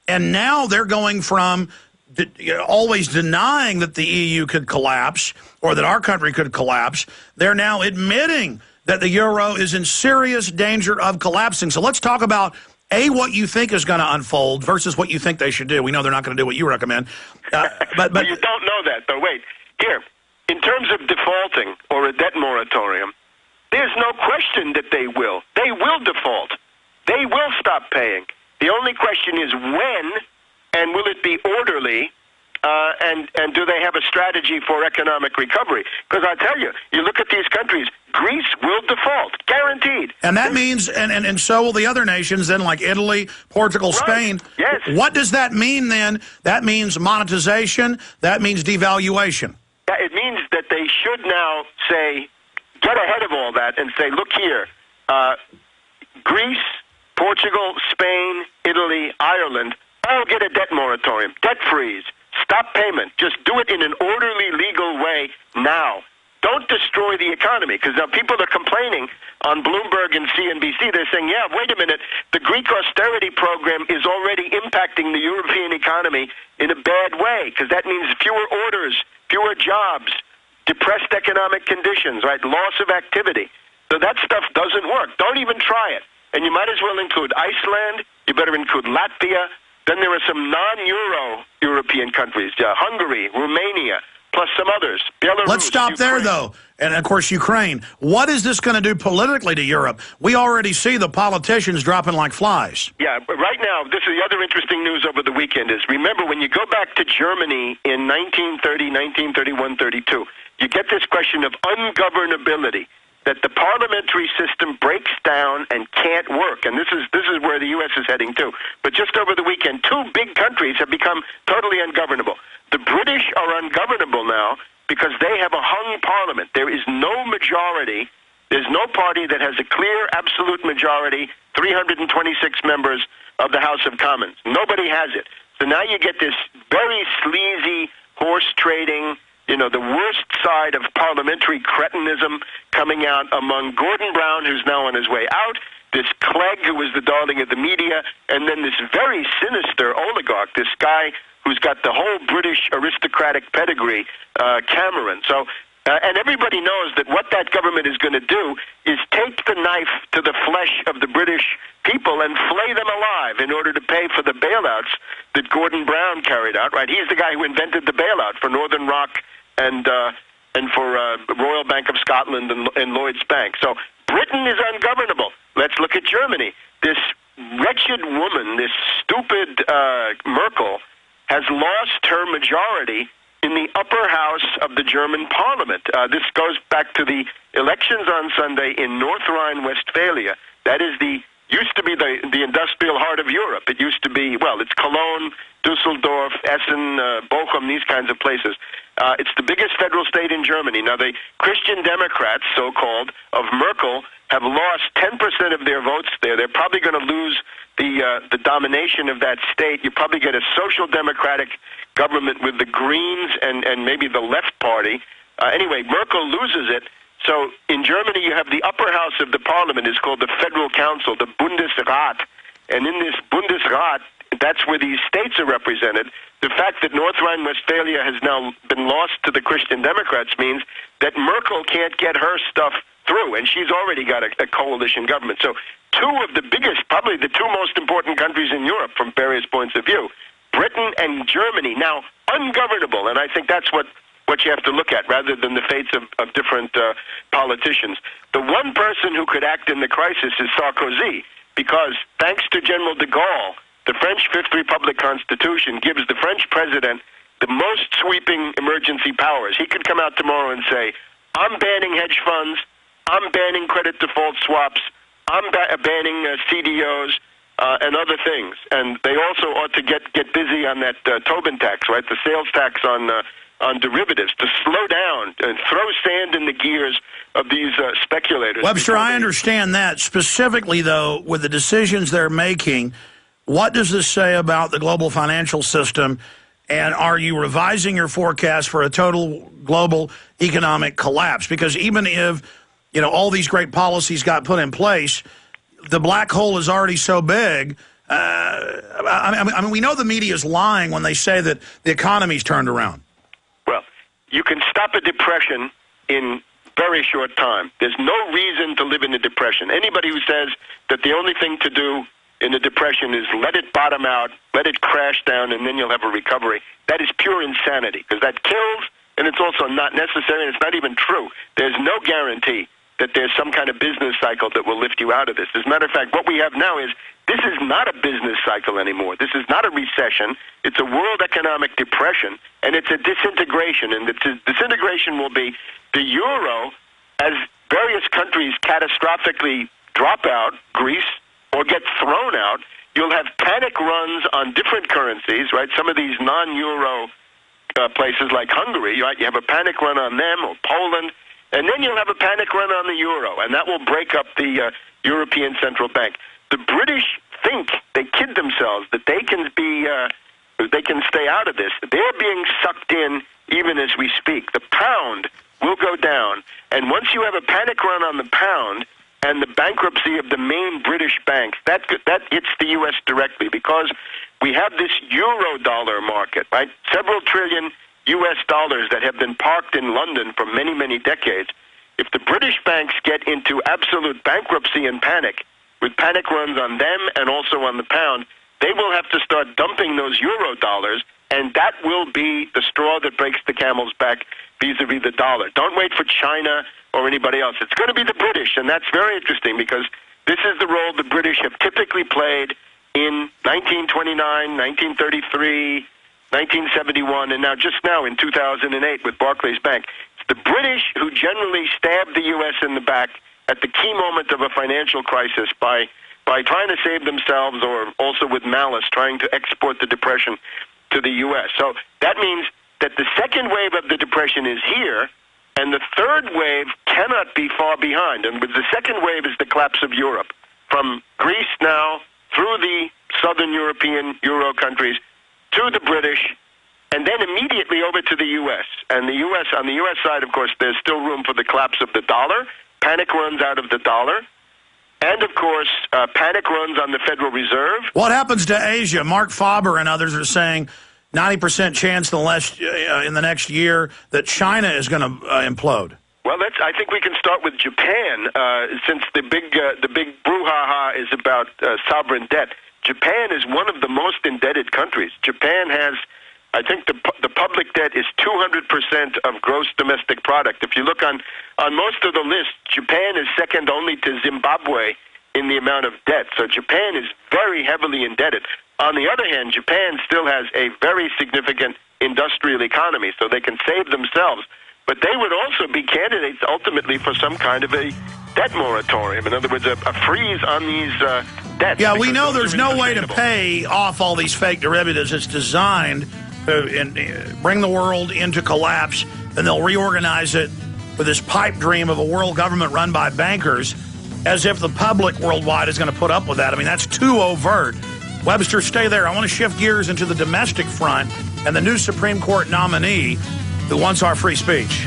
And now they're going from always denying that the EU could collapse or that our country could collapse. They're now admitting that the euro is in serious danger of collapsing. So let's talk about, A, what you think is going to unfold versus what you think they should do. We know they're not going to do what you recommend. But well, you don't know that, though. Wait. Here, in terms of defaulting or a debt moratorium, there's no question that they will. They will default. They will stop paying. The only question is when, and will it be orderly, and do they have a strategy for economic recovery? Because I tell you, you look at these countries, Greece will default, guaranteed. And that means, and so will the other nations then, like Italy, Portugal, Spain. Yes. What does that mean then? That means monetization. That means devaluation. Yeah, it means that they should now say, get ahead of all that and say, look here, Greece, Portugal, Spain, Italy, Ireland, all get a debt moratorium, debt freeze, stop payment. Just do it in an orderly, legal way now. Don't destroy the economy, because now people are complaining on Bloomberg and CNBC. They're saying, yeah, wait a minute, the Greek austerity program is already impacting the European economy in a bad way, because that means fewer orders, fewer jobs, depressed economic conditions, right? Loss of activity. So that stuff doesn't work. Don't even try it. And you might as well include Iceland. You better include Latvia. Then there are some non-Euro European countries, Hungary, Romania, plus some others. Belarus, Let's stop Ukraine. there, though. And, of course, Ukraine. What is this going to do politically to Europe? We already see the politicians dropping like flies. Yeah, but right now, this is the other interesting news over the weekend is, remember, when you go back to Germany in 1930, 1931, 32, you get this question of ungovernability, that the parliamentary system breaks down and can't work. And this is where the U.S. is heading to. But just over the weekend, two big countries have become totally ungovernable. The British are ungovernable now because they have a hung parliament. There is no majority. There's no party that has a clear, absolute majority, 326 members of the House of Commons. Nobody has it. So now you get this very sleazy horse trading, the worst side of parliamentary cretinism coming out among Gordon Brown, who's now on his way out, this Clegg, who was the darling of the media, and then this very sinister oligarch, this guy who's got the whole British aristocratic pedigree, Cameron. So, and everybody knows that what that government is going to do is take the knife to the flesh of the British people and flay them alive in order to pay for the bailouts that Gordon Brown carried out, right? He's the guy who invented the bailout for Northern Rock and for Royal Bank of Scotland and Lloyd's Bank. So Britain is ungovernable. Let's look at Germany. This wretched woman, this stupid Merkel, has lost her majority in the upper house of the German parliament. This goes back to the elections on Sunday in North Rhine-Westphalia. That is used to be the industrial heart of Europe. It used to be, well, it's Cologne, Dusseldorf, Essen, Bochum, these kinds of places. It's the biggest federal state in Germany. Now, the Christian Democrats, so-called, of Merkel, have lost 10% of their votes there. They're probably going to lose the domination of that state. You probably get a social democratic government with the Greens and maybe the Left Party. Anyway, Merkel loses it. So in Germany, you have the upper house of the parliament is called the Federal Council, the Bundesrat. And in this Bundesrat, that's where these states are represented. The fact that North Rhine-Westphalia has now been lost to the Christian Democrats means that Merkel can't get her stuff through, and she's already got a coalition government. So two of the biggest, probably the two most important countries in Europe from various points of view, Britain and Germany, now ungovernable, and I think that's what you have to look at rather than the fates of different politicians. The one person who could act in the crisis is Sarkozy, because thanks to General de Gaulle, the French Fifth Republic Constitution gives the French president the most sweeping emergency powers. He could come out tomorrow and say, I'm banning hedge funds, I'm banning credit default swaps, I'm banning CDOs and other things. And they also ought to get busy on that Tobin tax, right, the sales tax on derivatives, to slow down and throw sand in the gears of these speculators. Webster, I understand that. Specifically, though, with the decisions they're making, what does this say about the global financial system? And are you revising your forecast for a total global economic collapse? Because even if, all these great policies got put in place, the black hole is already so big I mean, we know the media is lying when they say that the economy's turned around. Well, you can stop a depression in very short time. There's no reason to live in a depression. Anybody who says that the only thing to do in a depression is let it bottom out, let it crash down, and then you'll have a recovery, that is pure insanity, because that kills, and it's also not necessary, and it's not even true. There's no guarantee that there's some kind of business cycle that will lift you out of this. As a matter of fact, what we have now is this is not a business cycle anymore. This is not a recession. It's a world economic depression, and it's a disintegration. And the disintegration will be the euro, as various countries catastrophically drop out, Greece, or get thrown out. You'll have panic runs on different currencies, right? Some of these non-euro places like Hungary, right? You have a panic run on them, or Poland, and then you'll have a panic run on the euro, and that will break up the European Central Bank. The British think, they kid themselves, that they can stay out of this. They're being sucked in even as we speak. The pound will go down, and once you have a panic run on the pound and the bankruptcy of the main British banks, that hits the U.S. directly, because we have this euro-dollar market, right? Several trillion U.S. dollars that have been parked in London for many, many decades. If the British banks get into absolute bankruptcy and panic, with panic runs on them and also on the pound, they will have to start dumping those euro dollars, and that will be the straw that breaks the camel's back vis-a-vis the dollar. Don't wait for China or anybody else. It's going to be the British, and that's very interesting, because this is the role the British have typically played in 1929, 1933, 1971, and just now in 2008 with Barclays Bank. It's the British who generally stab the U.S. in the back at the key moment of a financial crisis by trying to save themselves, or also with malice trying to export the depression to the U.S. So that means that the second wave of the depression is here, and the third wave cannot be far behind. And with the second wave is the collapse of Europe, from Greece now through the southern European Euro countries to the British, and then immediately over to the U.S. And the U.S., on the U.S. side, of course, there's still room for the collapse of the dollar, panic runs out of the dollar, and, of course, panic runs on the Federal Reserve. What happens to Asia? Mark Faber and others are saying 90% chance in the next year that China is going to implode. Well, I think we can start with Japan, since the big brouhaha is about sovereign debt. Japan is one of the most indebted countries. Japan has, I think the public debt is 200% of gross domestic product. If you look on most of the lists, Japan is second only to Zimbabwe in the amount of debt. So Japan is very heavily indebted. On the other hand, Japan still has a very significant industrial economy, so they can save themselves. But they would also be candidates ultimately for some kind of a debt moratorium. In other words, a freeze on these debts. Yeah, we know there's no way to pay off all these fake derivatives. It's designed to bring the world into collapse, and they'll reorganize it with this pipe dream of a world government run by bankers, as if the public worldwide is going to put up with that. I mean, that's too overt. Webster, stay there. I want to shift gears into the domestic front and the new Supreme Court nominee who wants our free speech.